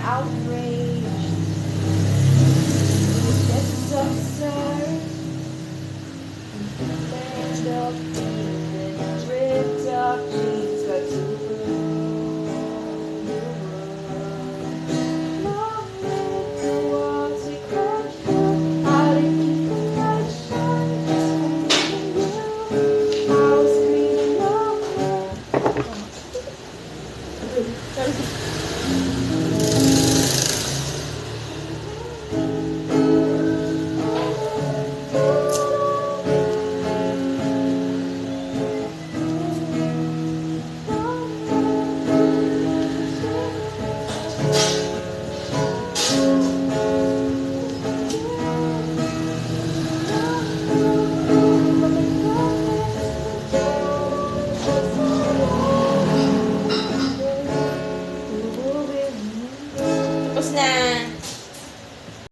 outraged. It's absurd. Land of heathen, ripped up jeans, but to long little walls we crushed through. How to keep the light shine just for me and you. I was screaming Tapos na.